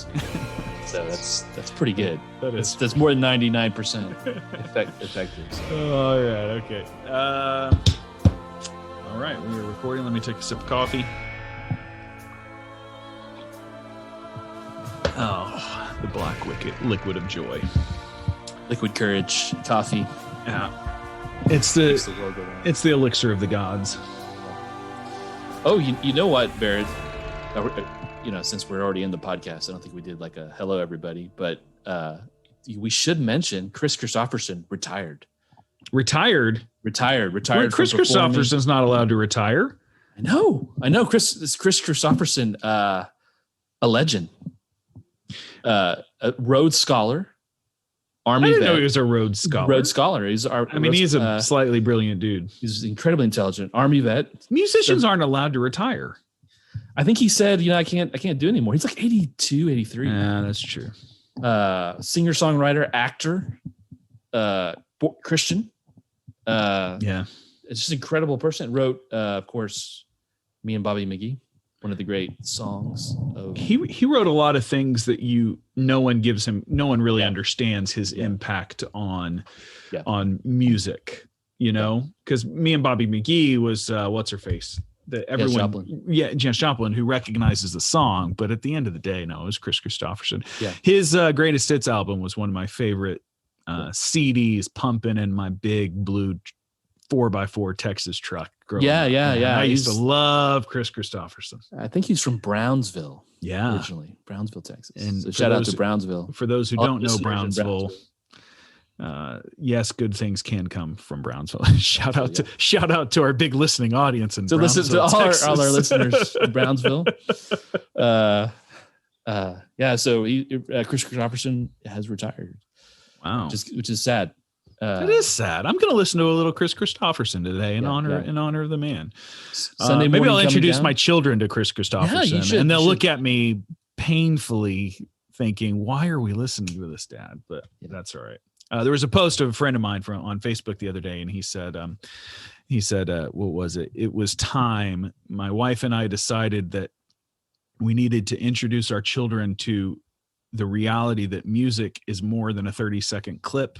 minutes. So that's pretty good. That's more than 99% effective. So. All right. Okay. All right. We are recording. Let me take a sip of coffee. Oh, the black liquid of joy. Liquid courage, coffee. Yeah. It's the elixir of the gods. Oh, you know what, Barrett? Since we're already in the podcast, I don't think we did like a hello everybody, but we should mention Chris Christopherson retired. Retired. Chris Christopherson's not allowed to retire. I know. Chris Christopherson, a legend, a Rhodes Scholar, Army. I didn't vet. know he was a Rhodes Scholar. He's a slightly brilliant dude. He's incredibly intelligent. Army vet. Musicians aren't allowed to retire. I think he said, I can't do it anymore. He's like 82, 83. Yeah, that's true. Singer, songwriter, actor, Christian. Yeah. It's just an incredible person. Wrote, of course, Me and Bobby McGee, one of the great songs. He wrote a lot of things that no one really understands his impact on music, because Me and Bobby McGee was what's her face? Janis Joplin, who recognizes the song, but at the end of the day, no, it was Chris Christopherson. Yeah. His greatest hits album was one of my favorite CDs, pumping in my big blue 4x4 Texas truck. Yeah. I used to love Chris Christopherson. I think he's from Brownsville. Yeah, originally Brownsville, Texas. And so shout out to Brownsville. For those who don't know Brownsville. Yes, good things can come from Brownsville. Shout out to our big listening audience in Brownsville, listen to all our listeners in Brownsville. So Chris Christopherson has retired. Wow, which is sad. It is sad. I'm going to listen to a little Chris Christopherson today in honor of the man. Sunday maybe I'll introduce my children to Chris Christopherson, and they'll look at me painfully, thinking, "Why are we listening to this, Dad?" But that's all right. There was a post of a friend of mine on Facebook the other day, and he said, what was it? It was time. My wife and I decided that we needed to introduce our children to the reality that music is more than a 30-second clip,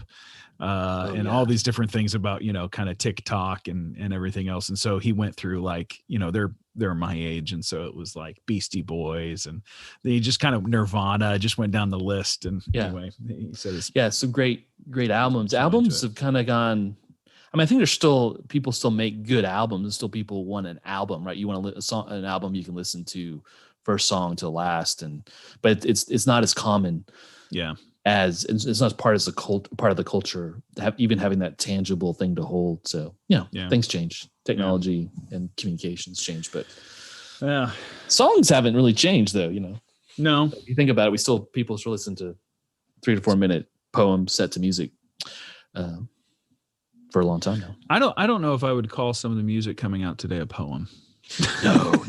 all these different things about, kind of TikTok and everything else. And so he went through they're my age. And so it was like Beastie Boys, and they just kind of Nirvana, just went down the list. And anyway, he said some great albums. Albums have kind of gone. I mean, I think there's people still make good albums, and still people want an album, right? You want an album you can listen to first song to last, but it's not as common. Yeah. As it's not as part of the culture, even having that tangible thing to hold. So things change, technology and communications change, but songs haven't really changed though. No, if you think about it, people still listen to 3 to 4 minute poems set to music for a long time now. I don't know if I would call some of the music coming out today a poem. No.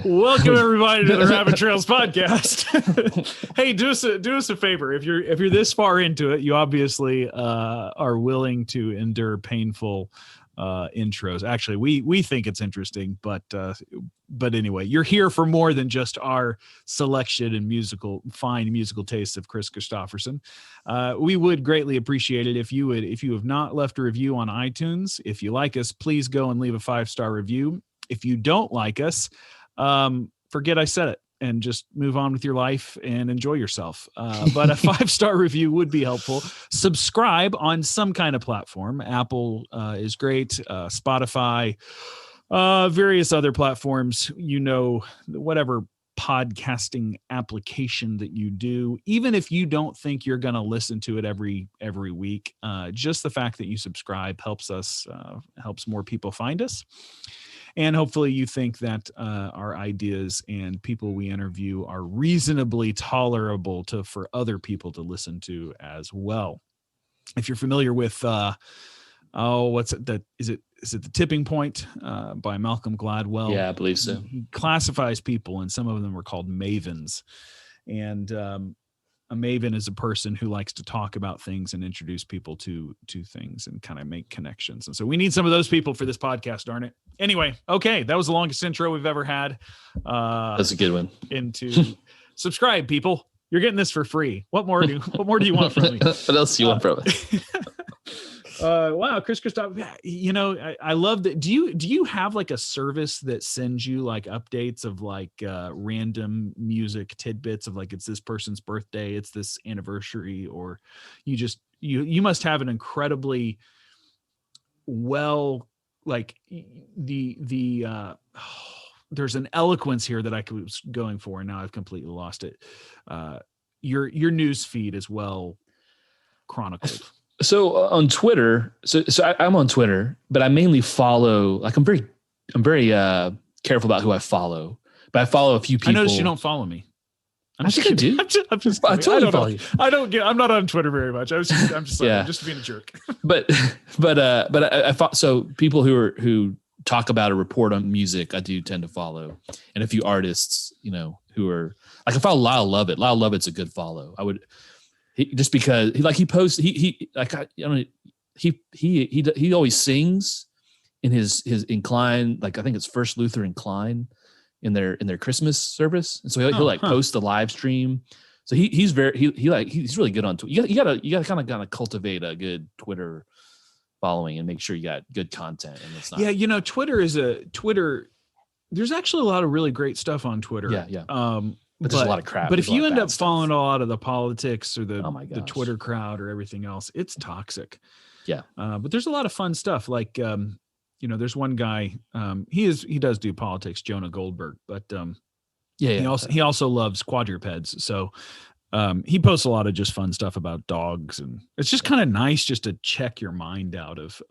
Welcome everybody to the Rabbit Trails podcast. Hey, do us a favor. If you're this far into it, you obviously are willing to endure painful intros. Actually, we think it's interesting, but anyway, you're here for more than just our selection and fine musical tastes of Chris Christopherson. We would greatly appreciate it if you have not left a review on iTunes. If you like us, please go and leave a 5-star review. If you don't like us, forget I said it and just move on with your life and enjoy yourself. But a 5-star review would be helpful. Subscribe on some kind of platform. Apple is great. Spotify, various other platforms, whatever podcasting application that you do, even if you don't think you're going to listen to it every week, just the fact that you subscribe helps more people find us. And hopefully you think that our ideas and people we interview are reasonably tolerable for other people to listen to as well. If you're familiar with, what's it? Is it The Tipping Point by Malcolm Gladwell? Yeah, I believe so. He classifies people, and some of them are called mavens. And a maven is a person who likes to talk about things and introduce people to things and kind of make connections. And so we need some of those people for this podcast, darn it. Anyway, okay, that was the longest intro we've ever had. That's a good one. Into subscribe, people. You're getting this for free. What more do you want from me? What else do you want from me? Wow, Chris Christoph, you know, I love that. Do you have like a service that sends you like updates of like random music tidbits of like, it's this person's birthday, it's this anniversary, or you must have an incredibly well, like there's an eloquence here that I was going for, and now I've completely lost it. Your news feed is well chronicled. So on Twitter, I'm on Twitter, but I mainly follow. Like I'm very careful about who I follow. But I follow a few people. I noticed you don't follow me. I think I do. I totally follow you. I'm not on Twitter very much. I'm just being a jerk. but I follow, so people who talk about or report on music, I do tend to follow, and a few artists, you know, who are like, I follow Lyle Lovett. Lyle Lovett's a good follow. I would. Just because he posts, he always sings in his incline, like I think it's First Luther incline in their Christmas service, and so he'll like post the live stream. So he's really good on Twitter. You gotta kind of cultivate a good Twitter following and make sure you got good content. And it's not, yeah, you know, Twitter. There's actually a lot of really great stuff on Twitter. Yeah. But there's a lot of crap. But if you end up following a lot of the politics or the Twitter crowd or everything else, it's toxic. Yeah. But there's a lot of fun stuff. Like, you know, there's one guy, he does do politics, Jonah Goldberg, but he also loves quadrupeds. So he posts a lot of just fun stuff about dogs, and it's just kind of nice just to check your mind out of,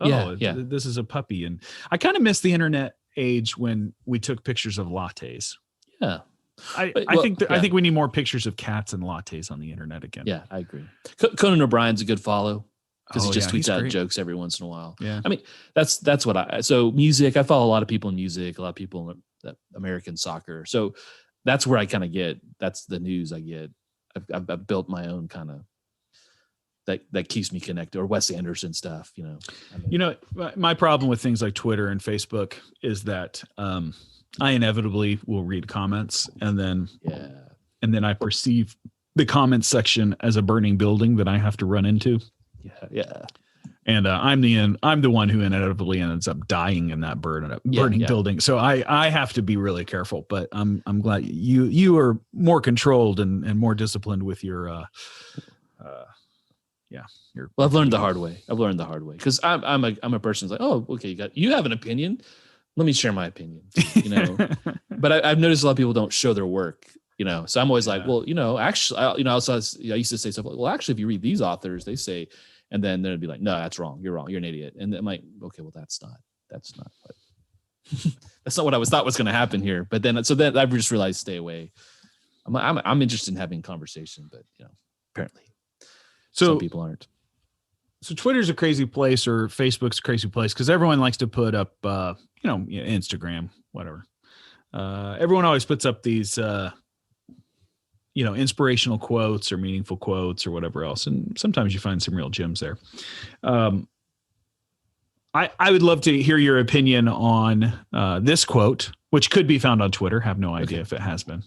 this is a puppy. And I kind of miss the internet age when we took pictures of lattes. Yeah. I think we need more pictures of cats and lattes on the internet again. Yeah, I agree. Conan O'Brien's a good follow because he just tweets out jokes every once in a while. Yeah, I mean that's what so music. I follow a lot of people in music, a lot of people in American soccer. So that's where I kind of get. That's the news I get. I've built my own kind of that keeps me connected, or Wes Anderson stuff. You know. You know, my problem with things like Twitter and Facebook is that. I inevitably will read comments, and then I perceive the comments section as a burning building that I have to run into. Yeah. And I'm the one who inevitably ends up dying in that burning building. So I have to be really careful. But I'm glad you are more controlled and more disciplined with your. Well, I've learned the hard way. Because I'm a person who's like, oh, okay, you have an opinion. Let me share my opinion, you know. But I've noticed a lot of people don't show their work, you know. So I'm always like, well, you know, actually, I used to say stuff like, well, actually, if you read these authors, they say, and then they'd be like, no, that's wrong. You're wrong. You're an idiot. And I'm like, okay, well, that's not what I thought was going to happen here. But then I've just realized, stay away. I'm interested in having conversation, but you know, apparently, some people aren't. So Twitter's a crazy place, or Facebook's a crazy place, because everyone likes to put up, Instagram, whatever. Everyone always puts up these, inspirational quotes or meaningful quotes or whatever else. And sometimes you find some real gems there. I would love to hear your opinion on this quote, which could be found on Twitter. Have no idea if it has been.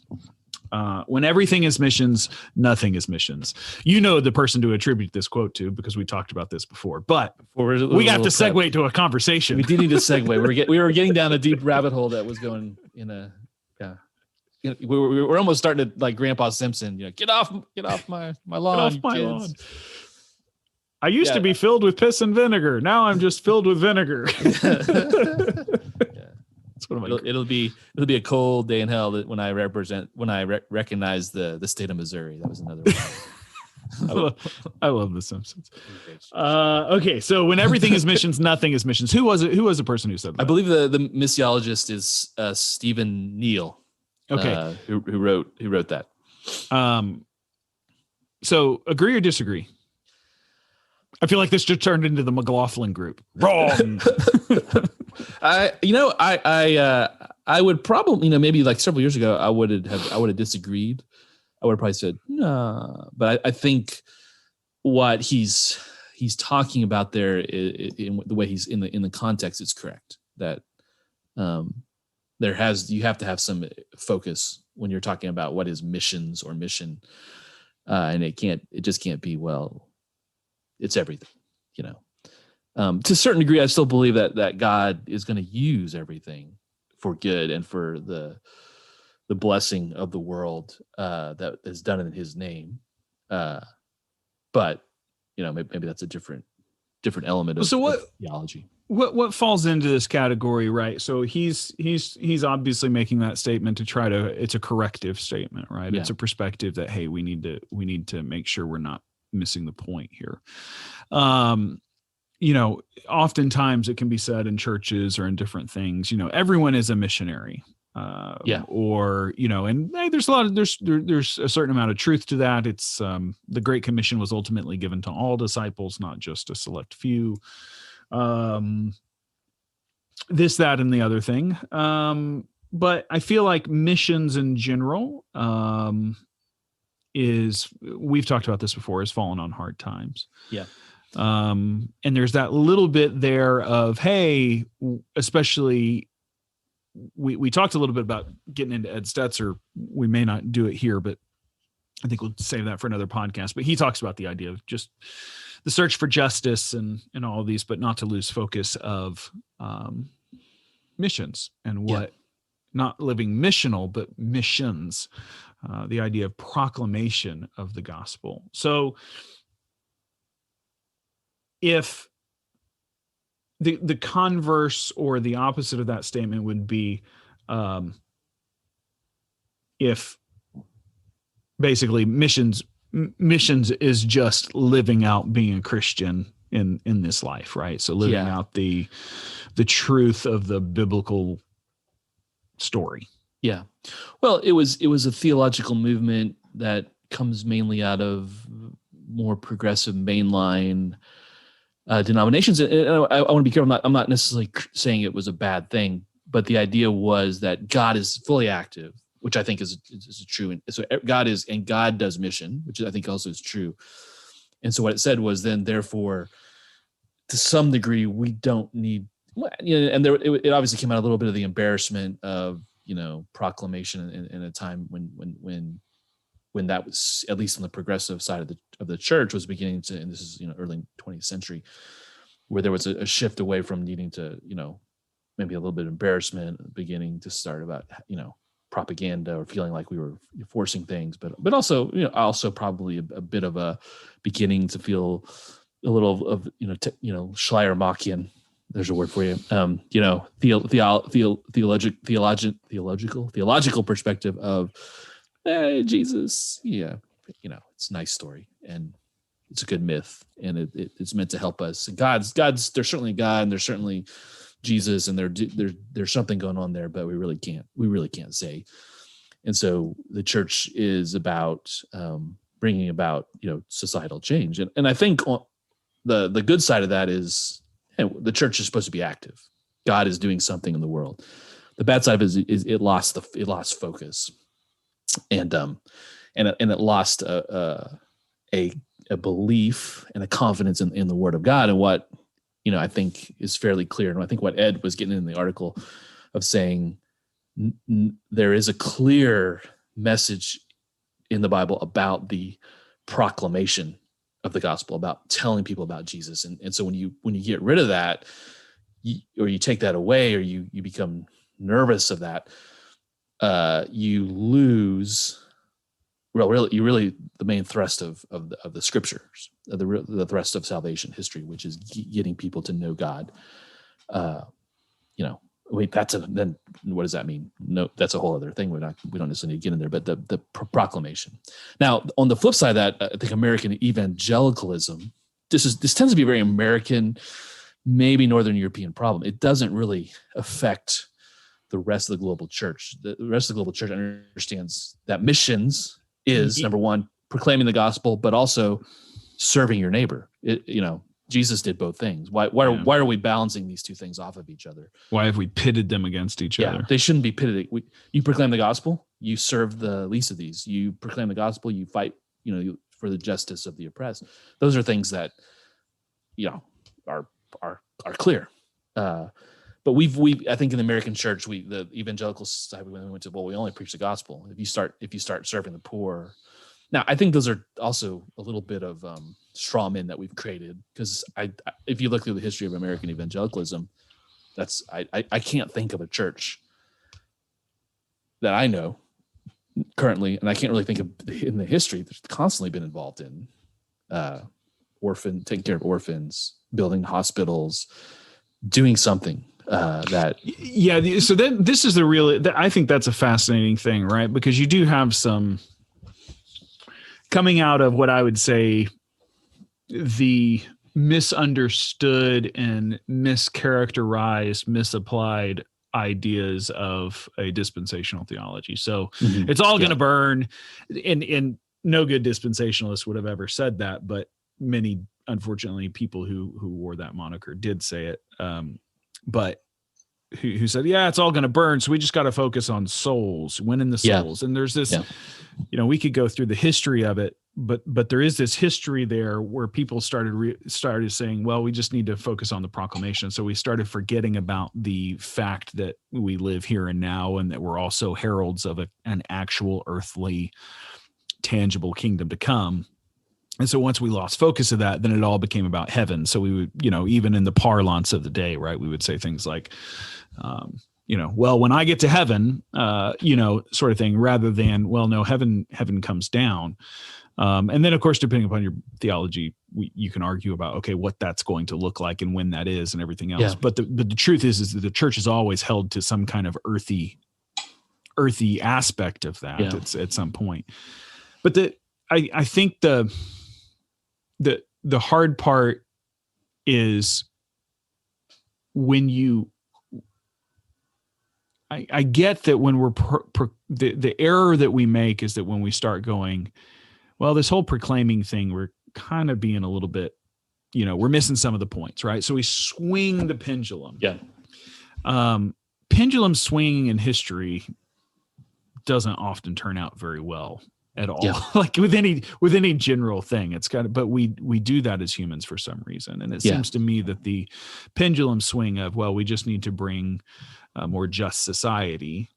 When everything is missions, nothing is missions. You know the person to attribute this quote to, because we talked about this before. But we have to segue to a conversation. We did need to segue. We were getting down a deep rabbit hole that was going in a we're almost starting to like Grandpa Simpson. You know, get off my lawn, get off my kids. lawn. I used to be filled with piss and vinegar. Now I'm just filled with vinegar. It'll be a cold day in hell that when I recognize the state of Missouri. That was another one. I love The Simpsons. Okay, so when everything is missions, nothing is missions. Who was the person who said that? I believe the missiologist is Stephen Neal. Okay, who wrote that. So agree or disagree? I feel like this just turned into the McLaughlin group. Wrong. I would probably, maybe like several years ago, I would have disagreed. I would have probably said, no. But I think what he's talking about there in the way he's in the context is correct. That you have to have some focus when you're talking about what is missions or mission, and it just can't be, well, it's everything, to a certain degree. I still believe that God is going to use everything for good and for the blessing of the world that is done in His name, but maybe that's a different element of theology. What falls into this category, right? So he's obviously making that statement to try to, it's a corrective statement, right? Yeah. It's a perspective that, hey, we need to make sure we're not missing the point here. Oftentimes it can be said in churches or in different things, everyone is a missionary. Or, and hey, there's a certain amount of truth to that. It's the Great Commission was ultimately given to all disciples, not just a select few. This, that, and the other thing. But I feel like missions in general we've talked about this before, has fallen on hard times. Yeah. And there's that little bit there of, hey, especially we talked a little bit about getting into Ed Stetzer. We may not do it here, but I think we'll save that for another podcast. But he talks about the idea of just the search for justice and all of these, but not to lose focus of missions and what, not living missional, but missions, the idea of proclamation of the gospel. So if the converse or the opposite of that statement would be, if basically missions is just living out being a Christian in this life, right? So living out the truth of the biblical story. Yeah. Well, it was a theological movement that comes mainly out of more progressive mainline denominations. And I want to be careful. I'm not necessarily saying it was a bad thing, but the idea was that God is fully active, which I think is true. And so God is, and God does mission, which I think also is true. And so what it said was then, therefore, to some degree, we don't need, and it obviously came out a little bit of the embarrassment of, proclamation in a time when that was, at least on the progressive side of the church, was beginning to, and this is, early 20th century, where there was a shift away from needing to, maybe a little bit of embarrassment, beginning to start about, propaganda, or feeling like we were forcing things, but also probably a bit of a beginning to feel a little of, Schleiermachian. There's a word for you. Theological perspective of Jesus. Yeah. It's a nice story and it's a good myth, and it's meant to help us. And God's there's certainly God, and there's certainly Jesus, and there's something going on there, but we really can't say. And so the church is about bringing about societal change, and I think the good side of that is, the church is supposed to be active. God is doing something in the world. The bad side of it is it lost focus, and it lost a belief and a confidence in the Word of God, and what I think is fairly clear. And I think what Ed was getting in the article of saying, there is a clear message in the Bible about the proclamation of the gospel, about telling people about Jesus. And so when you get rid of that, or you take that away, or you become nervous of that, you lose. Well, really, the main thrust of the scriptures, the thrust of salvation history, which is getting people to know God. Then what does that mean? No, that's a whole other thing. We don't necessarily need to get in there, but the proclamation. Now, on the flip side of that, I think American evangelicalism, this tends to be a very American, maybe Northern European problem. It doesn't really affect the rest of the global church. The rest of the global church understands that missions is, number one, proclaiming the gospel, but also serving your neighbor. Jesus did both things. Why are we balancing these two things off of each other? Why have we pitted them against each other? They shouldn't be pitted. You proclaim the gospel, you serve the least of these, you proclaim the gospel, you fight, for the justice of the oppressed. Those are things that, are clear. But I think in the American church, the evangelical society, we went to, well, we only preach the gospel. If you start serving the poor. Now, I think those are also a little bit of straw men that we've created, because if you look through the history of American evangelicalism, I can't think of a church that I know currently, and I can't really think of in the history that's constantly been involved in taking care of orphans, building hospitals, doing something that. Yeah. So then this is I think that's a fascinating thing, right? Because you do have some coming out of what I would say the misunderstood and mischaracterized, misapplied ideas of a dispensational theology. So it's all going to burn, and no good dispensationalist would have ever said that, but many, unfortunately, people who wore that moniker did say it. But who said, yeah, it's all going to burn, so we just got to focus on souls, winning the souls. And there's this, we could go through the history of it, but there is this history there where people started saying, well, we just need to focus on the proclamation. So we started forgetting about the fact that we live here and now, and that we're also heralds of an actual earthly, tangible kingdom to come. And so once we lost focus of that, then it all became about heaven. So we would, even in the parlance of the day, right, we would say things like, well, when I get to heaven, sort of thing, rather than, well, no, heaven comes down. And then, of course, depending upon your theology, you can argue about, okay, what that's going to look like and when that is and everything else. Yeah. But the truth is that the church is always held to some kind of earthy aspect of that at some point. But I think the hard part is when I get that when we're the error that we make is that when we start going, well, this whole proclaiming thing, we're kind of being a little bit, we're missing some of the points, right? So we swing the pendulum. Yeah. Pendulum swinging in history doesn't often turn out very well at all. Yeah. Like with any general thing, it's kind of, but we do that as humans for some reason. And it seems to me that the pendulum swing of, well, we just need to bring a more just society.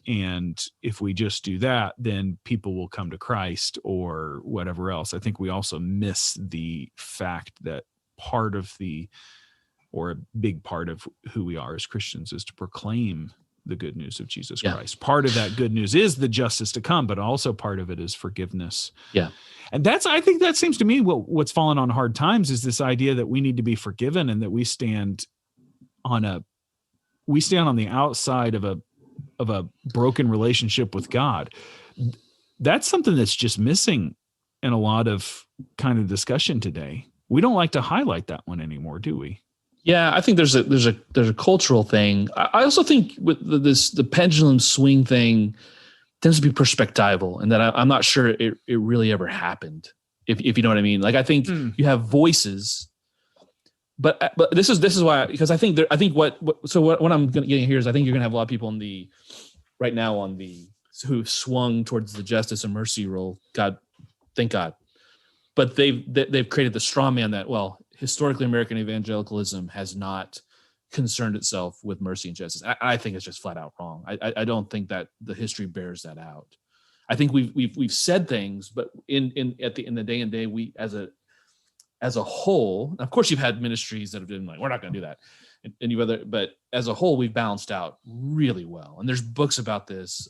And if we just do that, then people will come to Christ or whatever else. I think we also miss the fact that a big part of who we are as Christians is to proclaim the good news of Jesus Christ. Part of that good news is the justice to come, but also part of it is forgiveness. Yeah. And I think that seems to me what's fallen on hard times is this idea that we need to be forgiven and that we stand on the outside of a broken relationship with God. That's something that's just missing in a lot of kind of discussion today. We don't like to highlight that one anymore, do we? Yeah, I think there's a cultural thing. I also think with the pendulum swing thing tends to be perspectival, and that I'm not sure it really ever happened. If you know what I mean. Like I think you have voices, but this is why, because I think what I'm getting here is I think you're gonna have a lot of people right now who swung towards the justice and mercy role. God, thank God, but they've created the straw man that, well, historically, American evangelicalism has not concerned itself with mercy and justice. I think it's just flat out wrong. I don't think that the history bears that out. I think we've said things, but in the day and day, we as a whole, of course, you've had ministries that have been like, we're not going to do that, but as a whole, we've balanced out really well. And there's books about this.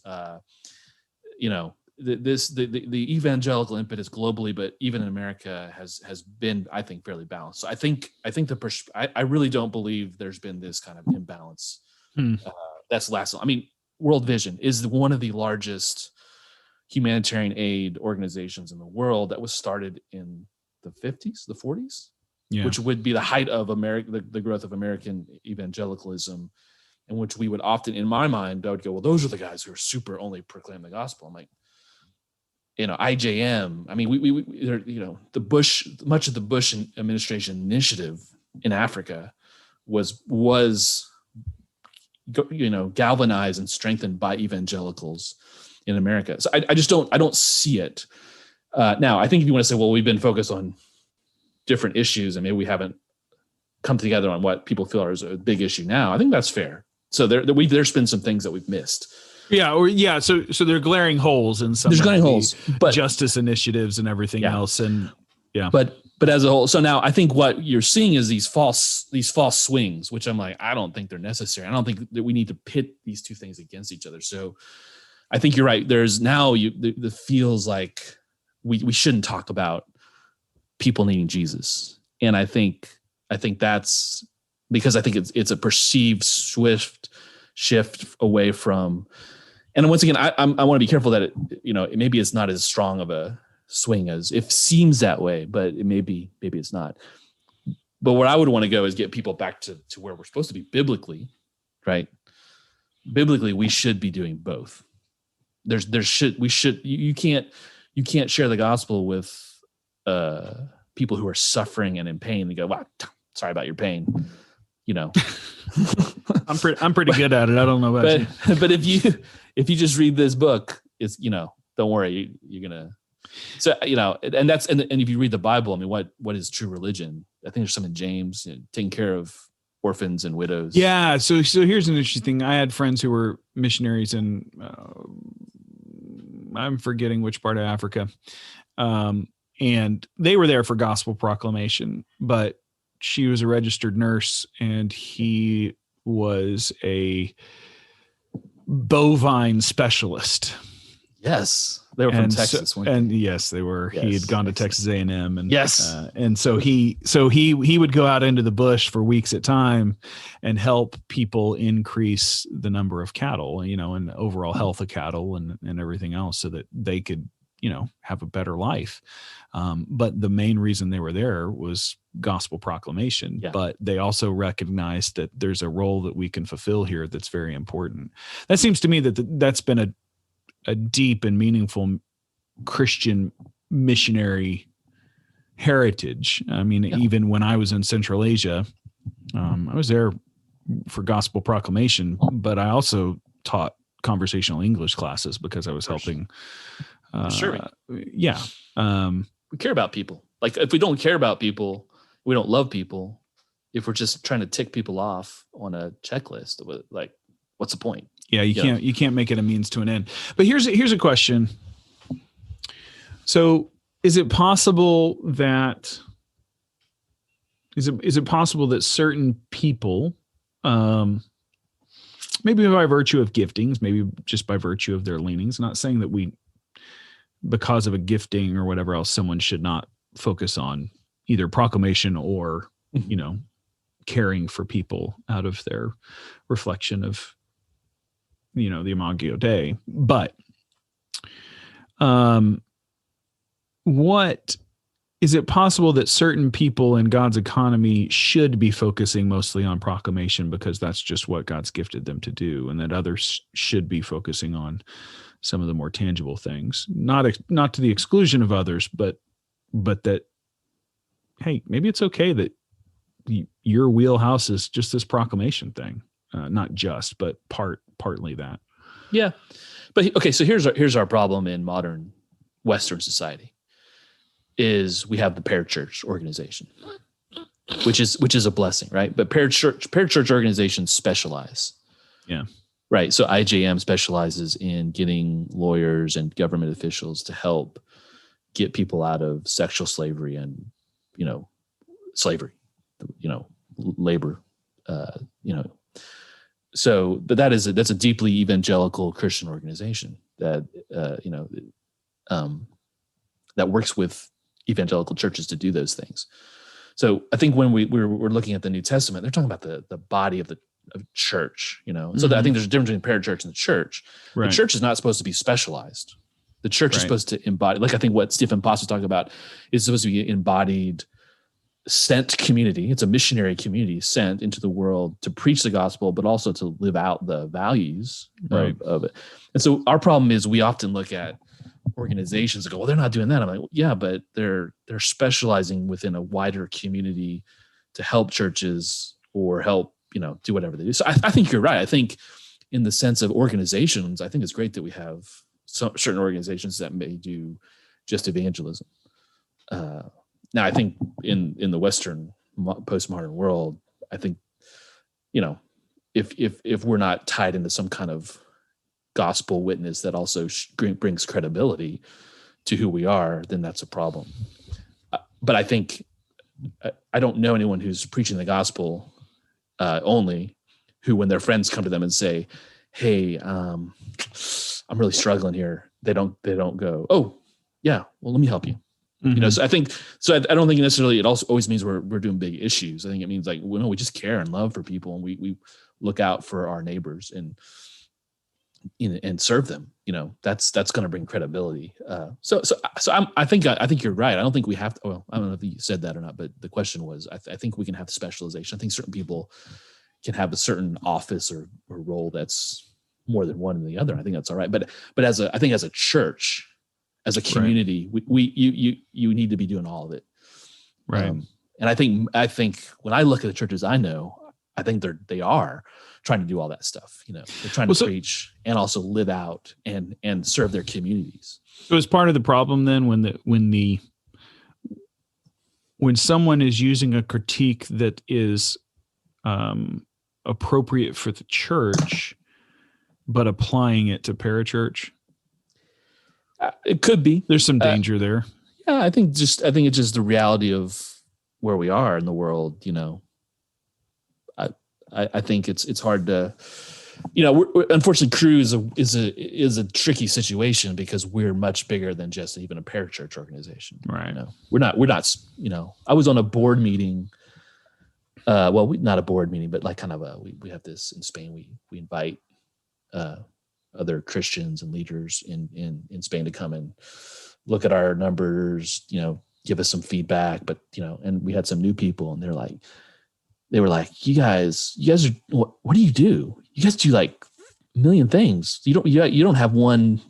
The evangelical impetus globally, but even in America has been, I think, fairly balanced. So I think I really don't believe there's been this kind of imbalance. That's last. I mean, World Vision is one of the largest humanitarian aid organizations in the world that was started in the 50s, the 40s, which would be the height of the growth of American evangelicalism, in which we would often, in my mind, I would go, well, those are the guys who are super only proclaim the gospel. I'm like, IJM. I mean, much of the Bush administration initiative in Africa was galvanized and strengthened by evangelicals in America. So I just don't see it. Now, I think if you want to say, well, we've been focused on different issues and maybe we haven't come together on what people feel is a big issue now, I think that's fair. So there's been some things that we've missed. Yeah. So there are glaring holes in some. There's glaring holes, but justice initiatives and everything else, and But as a whole, so now I think what you're seeing is these false swings, which I'm like, I don't think they're necessary. I don't think that we need to pit these two things against each other. So I think you're right. There's now the feels like we shouldn't talk about people needing Jesus, and I think that's because I think it's a perceived swift shift away from. And once again, I want to be careful that maybe it's not as strong of a swing as it seems that way, but maybe it's not. But where I would want to go is get people back to where we're supposed to be biblically, right? Biblically, we should be doing both. You can't share the gospel with people who are suffering and in pain and go, wow, sorry about your pain. I'm pretty good at it. I don't know about you. But if you just read this book, it's don't worry, you're gonna. So and if you read the Bible, I mean, what is true religion? I think there's some in James, taking care of orphans and widows. Yeah. So here's an interesting thing. I had friends who were missionaries in I'm forgetting which part of Africa, and they were there for gospel proclamation, but she was a registered nurse and he was a bovine specialist. Yes, they were from Texas. Yes, they were. Yes, he had gone to Texas A&M, and yes, and so he would go out into the bush for weeks at time and help people increase the number of cattle, and overall health of cattle and everything else, so that they could have a better life. But the main reason they were there was gospel proclamation. Yeah. But they also recognized that there's a role that we can fulfill here that's very important. That seems to me that's been a deep and meaningful Christian missionary heritage. I mean, even when I was in Central Asia, I was there for gospel proclamation, but I also taught conversational English classes because I was helping. We care about people. Like if we don't care about people, we don't love people. If we're just trying to tick people off on a checklist, like what's the point? Yeah, you can't make it a means to an end. But here's a question. So is it possible that certain people, maybe by virtue of giftings, maybe just by virtue of their leanings, not saying that because of a gifting or whatever else, someone should not focus on either proclamation or, caring for people out of their reflection of, the Imago Dei. But what is it possible that certain people in God's economy should be focusing mostly on proclamation because that's just what God's gifted them to do, and that others should be focusing on some of the more tangible things, not to the exclusion of others, but that, hey, maybe it's okay that your wheelhouse is just this proclamation thing, not just, but partly that. Yeah, but okay. So here's our problem in modern Western society is we have the parachurch organization, which is a blessing, right? But parachurch organizations specialize. Yeah. Right. So IJM specializes in getting lawyers and government officials to help get people out of sexual slavery and, slavery, labor, So, but that's a deeply evangelical Christian organization that, that works with evangelical churches to do those things. So I think when we're looking at the New Testament, they're talking about the body of church, So I think there's a difference between parachurch and the church. Right. The church is not supposed to be specialized. The church is supposed to embody, like I think what Stephen Poss was talking about, is supposed to be embodied, sent community. It's a missionary community sent into the world to preach the gospel, but also to live out the values of it. And so our problem is we often look at organizations and go, well, they're not doing that. I'm like, well, yeah, but they're specializing within a wider community to help churches or help do whatever they do. So I think you're right. I think in the sense of organizations, I think it's great that we have certain organizations that may do just evangelism. Now, I think in the Western postmodern world, I think, if we're not tied into some kind of gospel witness that also brings credibility to who we are, then that's a problem. But I think I don't know anyone who's preaching the gospel only, who, when their friends come to them and say, "Hey, I'm really struggling here," they don't go, "Oh, yeah, well, let me help you." Mm-hmm. So I don't think necessarily it also always means we're doing big issues. I think it means like, we just care and love for people, and we look out for our neighbors and serve them. That's going to bring credibility. I think you're right. I don't think we have to. Well, I don't know if you said that or not, but the question was, I think we can have specialization. I think certain people can have a certain office or role that's more than one than the other. I think that's all right. But I think as a church, as a community, right, you need to be doing all of it. Right. And I think when I look at the churches I know, I think they are trying to do all that stuff. They're trying to preach and also live out and serve their communities. So is part of the problem then when someone is using a critique that is appropriate for the church, but applying it to parachurch? It could be. There's some danger there. Yeah, I think it's just the reality of where we are in the world. I think it's hard to, unfortunately, Cru is a tricky situation because we're much bigger than just even a parachurch organization. Right. We're not. I was on a board meeting. Not a board meeting, but like kind of we have this in Spain. We invite other Christians and leaders in Spain to come and look at our numbers, give us some feedback. But, and we had some new people, and they were like, you guys are, what do you do? You guys do like a million things. You don't have one,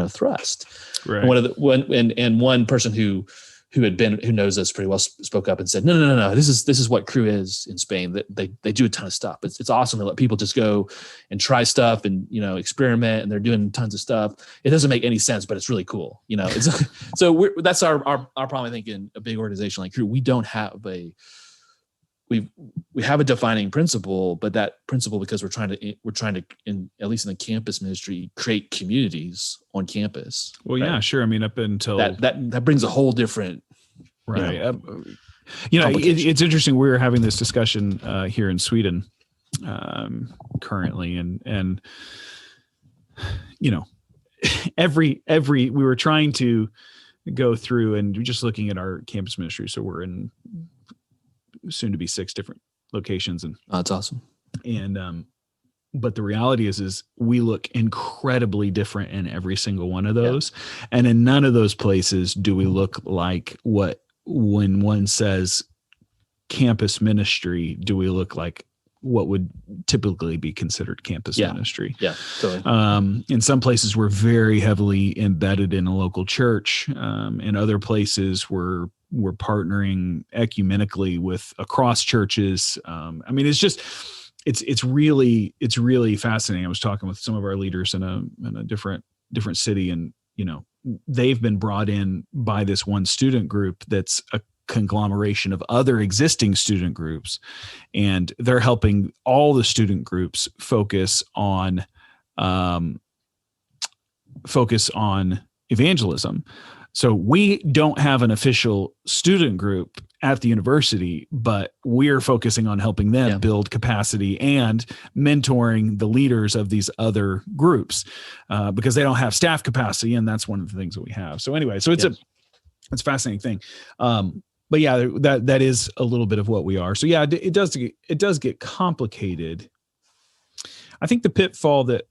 thrust. Right. And one person who knows us pretty well spoke up and said, no. This is what Cru is in Spain. That they do a ton of stuff. It's awesome to let people just go and try stuff and, experiment, and they're doing tons of stuff. It doesn't make any sense, but it's really cool. So that's our problem. I think in a big organization like Cru, we don't have we have a defining principle, but that principle, because we're trying to, at least in the campus ministry, create communities on campus. Well, right? Yeah, sure. I mean, up until that brings a whole different, right. It's interesting. We were having this discussion here in Sweden currently, and every we were trying to go through and just looking at our campus ministry. So we're in soon to be 6 different locations, and that's awesome. And but the reality is we look incredibly different in every single one of those. Yeah. And in none of those places do we look like when one says campus ministry, do we look like what would typically be considered campus ministry. Yeah, totally. In some places we're very heavily embedded in a local church. In other places we're partnering ecumenically with across churches. I mean, it's really fascinating. I was talking with some of our leaders in a different city, and they've been brought in by this one student group that's a conglomeration of other existing student groups, and they're helping all the student groups focus on evangelism. So we don't have an official student group at the university, but we're focusing on helping them build capacity and mentoring the leaders of these other groups because they don't have staff capacity, and that's one of the things that we have. So anyway, so it's a fascinating thing. But yeah, that is a little bit of what we are. So yeah, it does get complicated. I think the pitfall that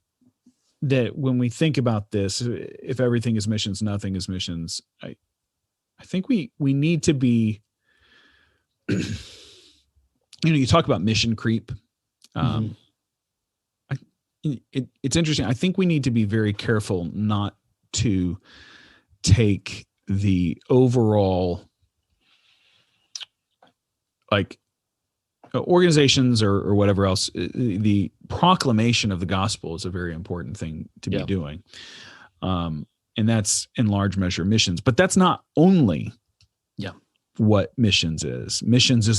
when we think about this, if everything is missions, nothing is missions, I think we need to be, you talk about mission creep. It's interesting. I think we need to be very careful not to take the overall organizations or whatever else, the proclamation of the gospel is a very important thing to be doing. And that's in large measure missions, but that's not only what missions is. Missions is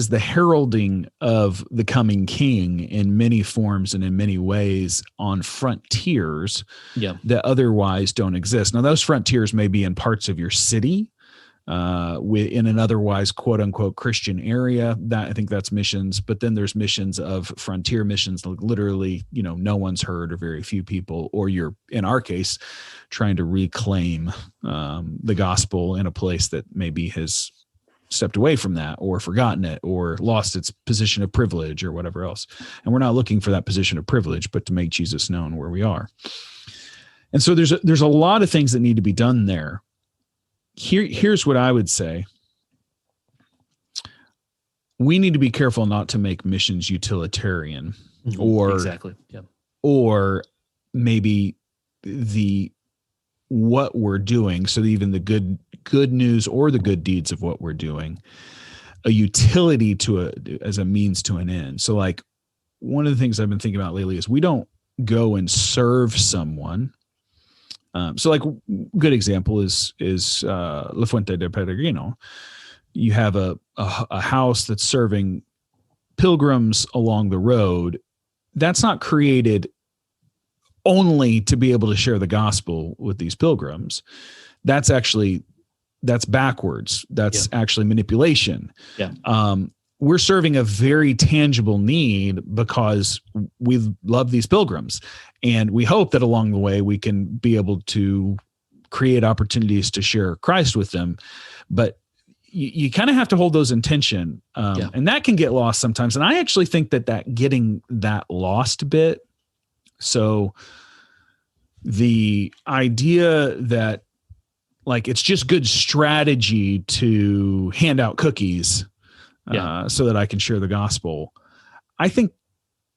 the heralding of the coming king in many forms and in many ways on frontiers that otherwise don't exist. Now, those frontiers may be in parts of your city, in an otherwise quote unquote Christian area. That I think that's missions, but then there's missions of frontier missions, like literally, no one's heard or very few people, or you're, in our case, trying to reclaim the gospel in a place that maybe has stepped away from that or forgotten it or lost its position of privilege or whatever else. And we're not looking for that position of privilege, but to make Jesus known where we are. And so there's a lot of things that need to be done there. Here's what I would say. We need to be careful not to make missions utilitarian or maybe what we're doing. So even the good news or the good deeds of what we're doing, a utility as a means to an end. So like one of the things I've been thinking about lately is we don't go and serve someone. So like good example is La Fuente de Peregrino. You have a house that's serving pilgrims along the road. That's not created only to be able to share the gospel with these pilgrims. That's backwards. That's actually manipulation. We're serving a very tangible need because we love these pilgrims. And we hope that along the way we can be able to create opportunities to share Christ with them. But you kind of have to hold those in tension. And that can get lost sometimes. And I actually think that getting that lost bit. So the idea that like, it's just good strategy to hand out cookies so that I can share the gospel. I think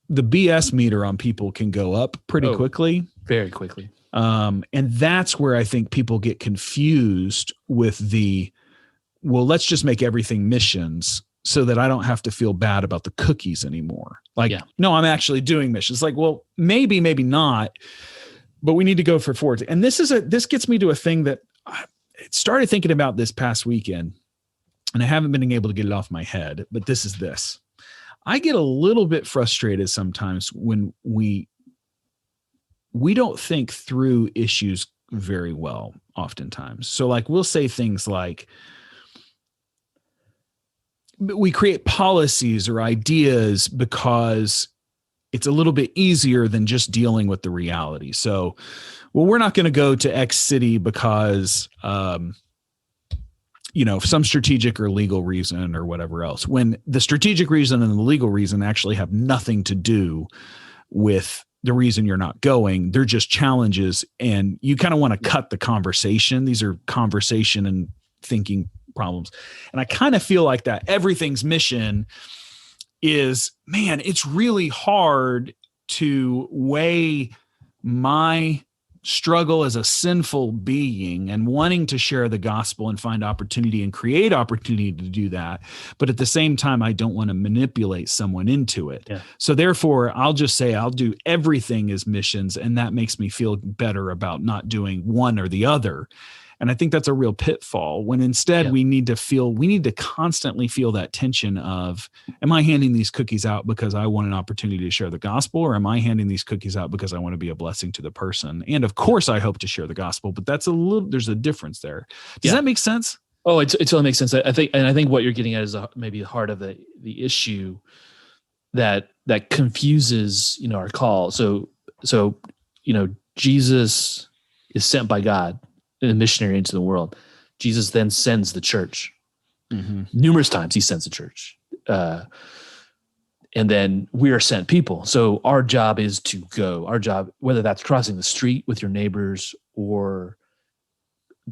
the BS meter on people can go up pretty quickly. Very quickly. And that's where I think people get confused with let's just make everything missions so that I don't have to feel bad about the cookies anymore. Like, no, I'm actually doing missions. Like, well, maybe not, but we need to go for forward. And this gets me to a thing that I started thinking about this past weekend, and I haven't been able to get it off my head, but this. I get a little bit frustrated sometimes when we don't think through issues very well oftentimes. So like we'll say things like, we create policies or ideas because it's a little bit easier than just dealing with the reality. So, well, we're not going to go to X city because, some strategic or legal reason or whatever else, when the strategic reason and the legal reason actually have nothing to do with the reason you're not going. They're just challenges, and you kind of want to cut the conversation. These are conversation and thinking problems. And I kind of feel like that everything's mission is, man, it's really hard to weigh my struggle as a sinful being and wanting to share the gospel and find opportunity and create opportunity to do that. But at the same time, I don't want to manipulate someone into it. Yeah. So therefore, I'll just say I'll do everything as missions, and that makes me feel better about not doing one or the other. And I think that's a real pitfall, when instead we need to constantly feel that tension of, am I handing these cookies out because I want an opportunity to share the gospel, or am I handing these cookies out because I want to be a blessing to the person? And of course I hope to share the gospel, but there's a difference there. Does that make sense? Oh, it totally makes sense. I think what you're getting at is maybe the heart of the issue that confuses, our call. So, Jesus is sent by God, a missionary into the world. Jesus then sends the church. Numerous times he sends the church. And then we are sent people. So our job is to go. Our job, whether that's crossing the street with your neighbors or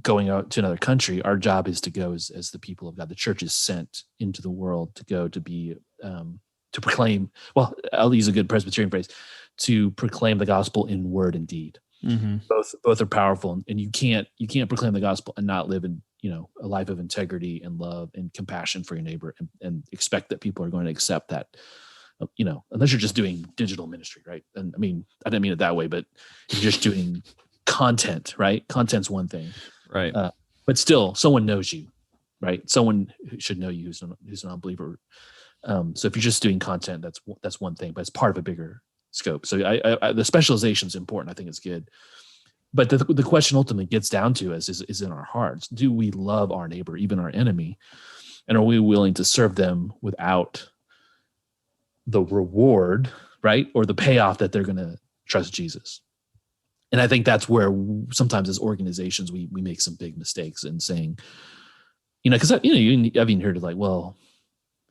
going out to another country, our job is to go as the people of God. The church is sent into the world to go to be, to proclaim, well, I'll use a good Presbyterian phrase, to proclaim the gospel in word and deed. Both are powerful, and you can't proclaim the gospel and not live a life of integrity and love and compassion for your neighbor, and expect that people are going to accept that, unless you're just doing digital ministry, right? And I mean, I didn't mean it that way, but if you're just doing content, right? Content's one thing, right? But still, someone knows you, right? Someone should know you who's an unbeliever. So if you're just doing content, that's one thing, but it's part of a bigger scope. So the specialization is important. I think it's good. But the question ultimately gets down to is in our hearts. Do we love our neighbor, even our enemy? And are we willing to serve them without the reward, right? Or the payoff that they're going to trust Jesus? And I think that's where sometimes as organizations, we make some big mistakes in saying, because I've even heard it like, well,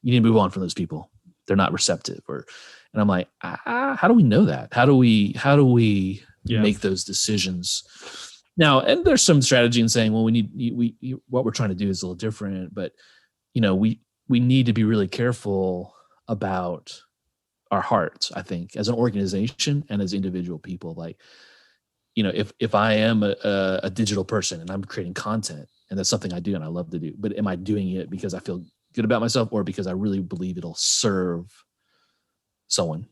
you need to move on from those people. They're not receptive. And I'm like, how do we know that? How do we make those decisions now? And there's some strategy in saying, well, what we're trying to do is a little different, but we need to be really careful about our hearts, I think, as an organization and as individual people. Like, if I am a digital person and I'm creating content, and that's something I do and I love to do, but am I doing it because I feel good about myself, or because I really believe it'll serve someone,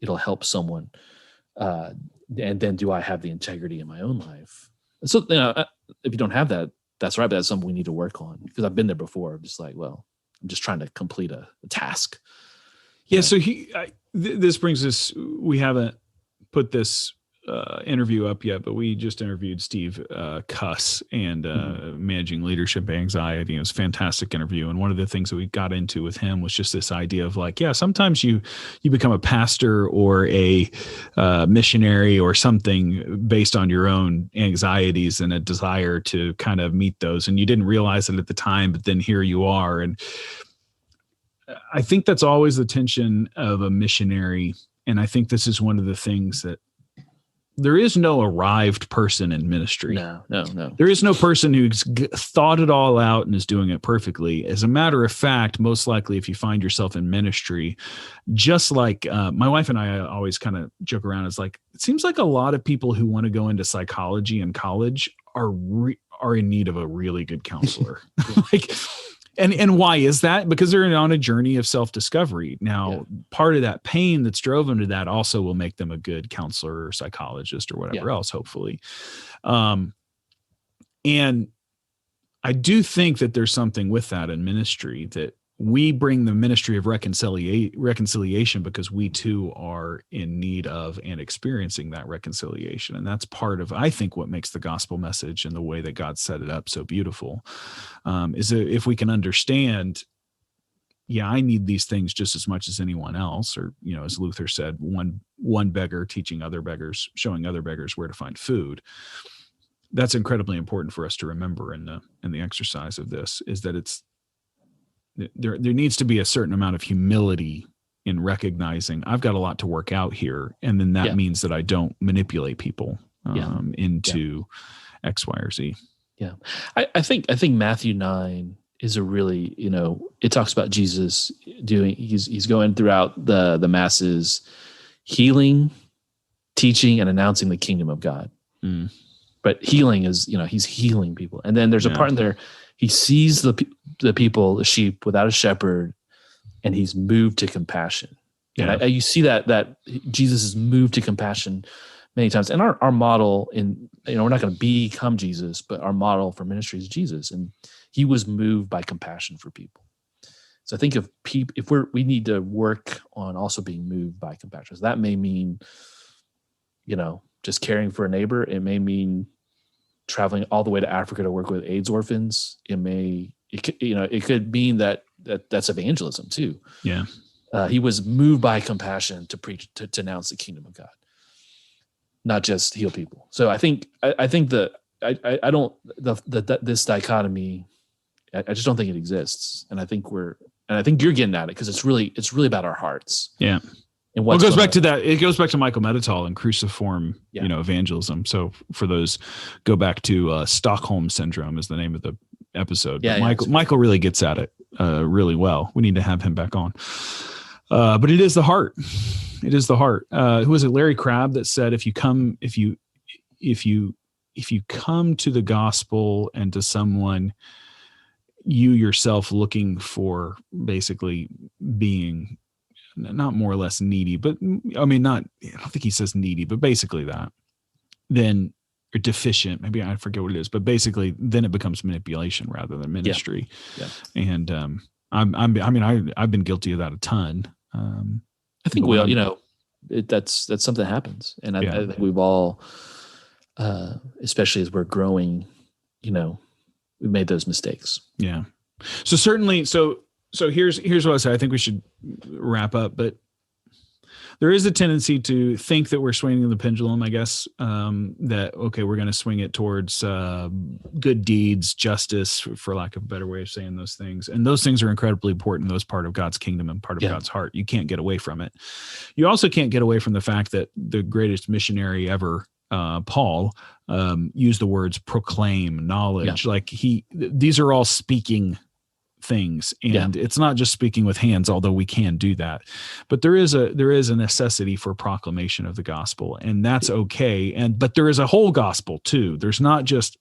it'll help someone? And then do I have the integrity in my own life? So, if you don't have that, that's right. But that's something we need to work on, because I've been there before. I'm just like, well, I'm just trying to complete a task. Yeah. So this brings us, we haven't put this interview up yet, but we just interviewed Steve Cuss and Managing Leadership Anxiety. It was a fantastic interview. And one of the things that we got into with him was just this idea of like, yeah, sometimes you become a pastor or a missionary or something based on your own anxieties and a desire to kind of meet those. And you didn't realize it at the time, but then here you are. And I think that's always the tension of a missionary. And I think this is one of the things that there is no arrived person in ministry. No. There is no person who's thought it all out and is doing it perfectly. As a matter of fact, most likely if you find yourself in ministry, just like my wife and I always kind of joke around, it's like, it seems like a lot of people who want to go into psychology in college are in need of a really good counselor. And why is that? Because they're on a journey of self-discovery. Now, part of that pain that's drove them to that also will make them a good counselor or psychologist or whatever else, hopefully. And I do think that there's something with that in ministry, that we bring the ministry of reconciliation because we too are in need of and experiencing that reconciliation. And that's part of, I think, what makes the gospel message and the way that God set it up so beautiful, is that if we can understand, I need these things just as much as anyone else. Or, as Luther said, one beggar teaching other beggars, showing other beggars where to find food. That's incredibly important for us to remember in the exercise of this, is that there needs to be a certain amount of humility in recognizing I've got a lot to work out here. And then that means that I don't manipulate people into X, Y, or Z. Yeah. I think Matthew 9 is a really, it talks about Jesus he's going throughout the masses, healing, teaching, and announcing the kingdom of God. Mm. But healing is, he's healing people. And then there's a part in there, he sees the people, the sheep without a shepherd, and he's moved to compassion. Yeah. And you see that Jesus is moved to compassion many times. And our model we're not going to become Jesus, but our model for ministry is Jesus. And he was moved by compassion for people. So I think if we need to work on also being moved by compassion. So that may mean, just caring for a neighbor. It may mean traveling all the way to Africa to work with AIDS orphans. It could mean that's evangelism too. Yeah. He was moved by compassion to preach, to announce the kingdom of God, not just heal people. So I think this dichotomy, I just don't think it exists. And I think you're getting at it, because it's really about our hearts. Yeah. And it goes back to that. It goes back to Michael Medetol and cruciform, evangelism. So for those, go back to Stockholm Syndrome is the name of the episode. Yeah, Michael really gets at it really well. We need to have him back on. But it is the heart. It is the heart. Who was it? Larry Crabb that said, if you if you come to the gospel and to someone, you yourself looking for basically being not more or less needy, but I mean, I don't think he says needy, but basically that, then or deficient, maybe I forget what it is, but basically then it becomes manipulation rather than ministry. Yeah. And I've been guilty of that a ton. I think we all, that's something that happens. And I think we've all, especially as we're growing, we've made those mistakes. Yeah. So certainly, so here's what I say. I think we should wrap up, but there is a tendency to think that we're swinging the pendulum, I guess, that, okay, we're going to swing it towards good deeds, justice, for lack of a better way of saying those things. And those things are incredibly important. Those part of God's kingdom and part of God's heart. You can't get away from it. You also can't get away from the fact that the greatest missionary ever, Paul, used the words proclaim, knowledge. Like these are all speaking things, and it's not just speaking with hands, although we can do that, but there is a necessity for proclamation of the gospel, and that's okay. But there is a whole gospel too. There's not just,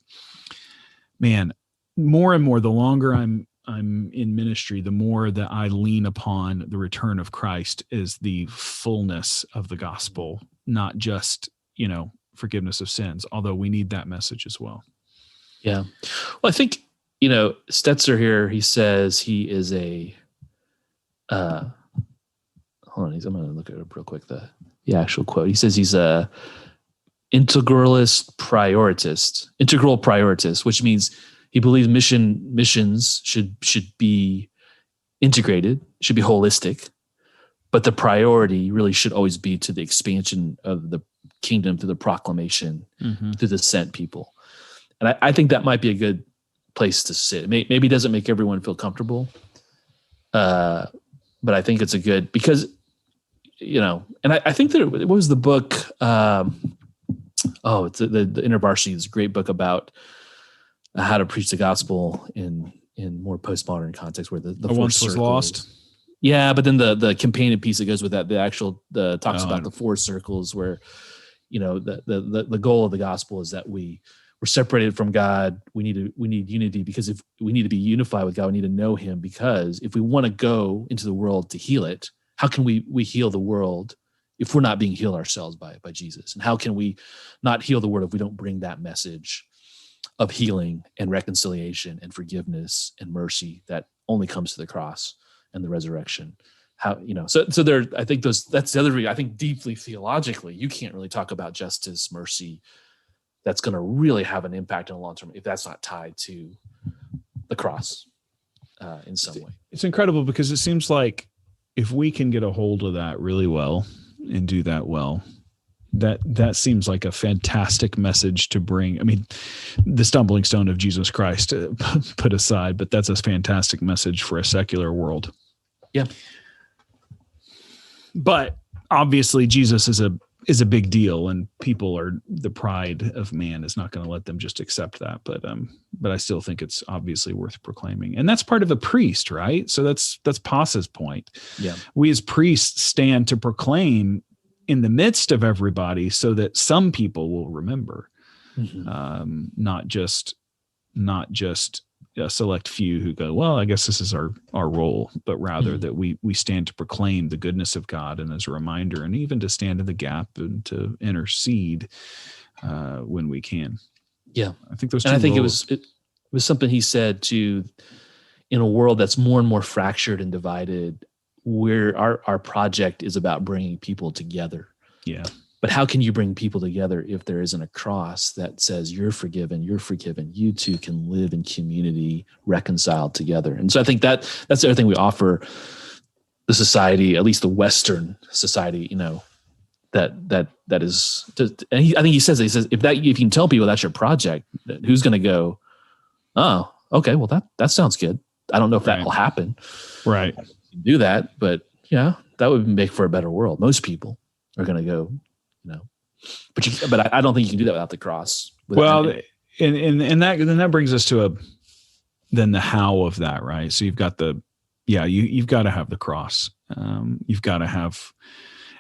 more and more, the longer I'm in ministry, the more that I lean upon the return of Christ as the fullness of the gospel, not just, forgiveness of sins, although we need that message as well. Yeah. Well, I think, Stetzer here, he says he is a, hold on, I'm going to look it up real quick, the actual quote. He says he's a integral prioritist, which means he believes missions should be integrated, should be holistic, but the priority really should always be to the expansion of the kingdom through the proclamation, through the sent people. And I think that might be a good place to sit. Maybe it doesn't make everyone feel comfortable, but I think it's a good, because, and I think that what was the book? It's the InterVarsity is a great book about how to preach the gospel in more postmodern context, where the once was lost. Yeah, but then the companion piece that goes with that, talks about the four circles, where the goal of the gospel is that we're separated from God. We need unity, because if we need to be unified with God, we need to know Him. Because if we want to go into the world to heal it, how can we heal the world if we're not being healed ourselves by Jesus? And how can we not heal the world if we don't bring that message of healing and reconciliation and forgiveness and mercy that only comes to the cross and the resurrection? So there, I think that's the other reason. I think deeply theologically, you can't really talk about justice, mercy, that's going to really have an impact in the long term if that's not tied to the cross in some way. It's incredible, because it seems like if we can get a hold of that really well and do that well, that seems like a fantastic message to bring. I mean, the stumbling stone of Jesus Christ put aside, but that's a fantastic message for a secular world. Yeah. But obviously Jesus is a big deal, and the pride of man is not going to let them just accept that. But I still think it's obviously worth proclaiming. And that's part of a priest, right? So that's Passa's point. Yeah. We as priests stand to proclaim in the midst of everybody, so that some people will remember, not just a select few who go, well, I guess this is our role, but rather that we stand to proclaim the goodness of God, and as a reminder, and even to stand in the gap and to intercede when we can. Yeah. I think those two and I think roles, it was something he said too, in a world that's more and more fractured and divided, where our project is about bringing people together. Yeah. But how can you bring people together if there isn't a cross that says you're forgiven, you two can live in community, reconciled together? And so I think that's the other thing we offer the society, at least the Western society, that is, and I think he says if you can tell people that's your project, who's going to go, oh, okay, well that sounds good. I don't know if that will happen. Right. Do that, but yeah, that would make for a better world. Most people are going to go, but I don't think you can do that without the cross. Well, and that brings us to the how of that, right? So you've got you've got to have the cross. You've got to have,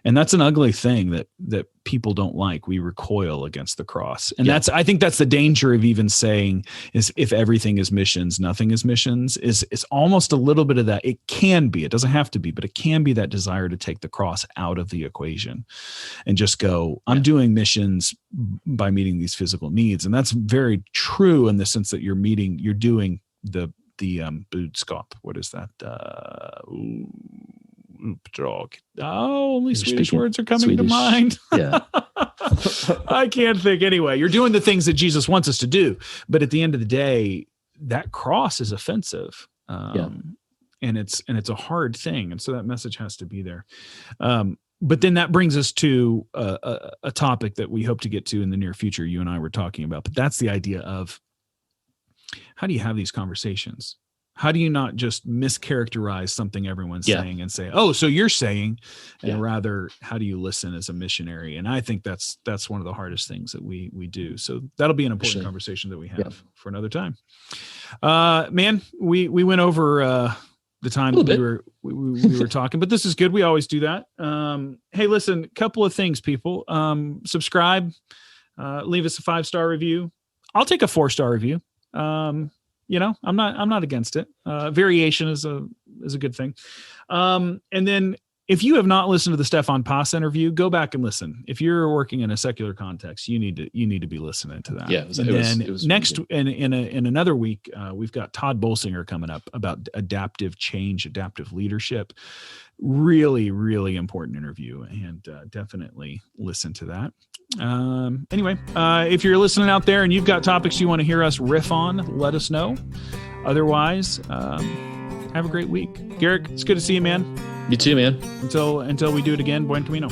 And that's an ugly thing that people don't like. We recoil against the cross. And I think that's the danger of even saying is if everything is missions, nothing is missions, is almost a little bit of that. It can be, it doesn't have to be, but it can be that desire to take the cross out of the equation and just go, I'm doing missions by meeting these physical needs. And that's very true in the sense that you're doing the boodskap. What is that? Only Swedish words are coming to mind. Yeah. I can't think. Anyway, you're doing the things that Jesus wants us to do. But at the end of the day, that cross is offensive. And it's a hard thing. And so that message has to be there. But then that brings us to a topic that we hope to get to in the near future. You and I were talking about, but that's the idea of how do you have these conversations? How do you not just mischaracterize something everyone's saying and say, oh, so you're saying, and rather, how do you listen as a missionary? And I think that's one of the hardest things that we do. So that'll be an important conversation that we have for another time. Man, we went over the time that we were talking, but this is good. We always do that. Hey, listen, couple of things, people. Subscribe, leave us a 5-star review. I'll take a 4-star review. I'm not against it. Variation is a good thing. And then if you have not listened to the Stefan Pass interview, go back and listen. If you're working in a secular context, you need to be listening to that. Yeah. It was next in another week, we've got Todd Bolsinger coming up about adaptive change, adaptive leadership. Really, really important interview, and definitely listen to that. Anyway, if you're listening out there and you've got topics you want to hear us riff on, let us know. Otherwise, have a great week. Garrick, it's good to see you, man. You too, man. Until we do it again, buen camino.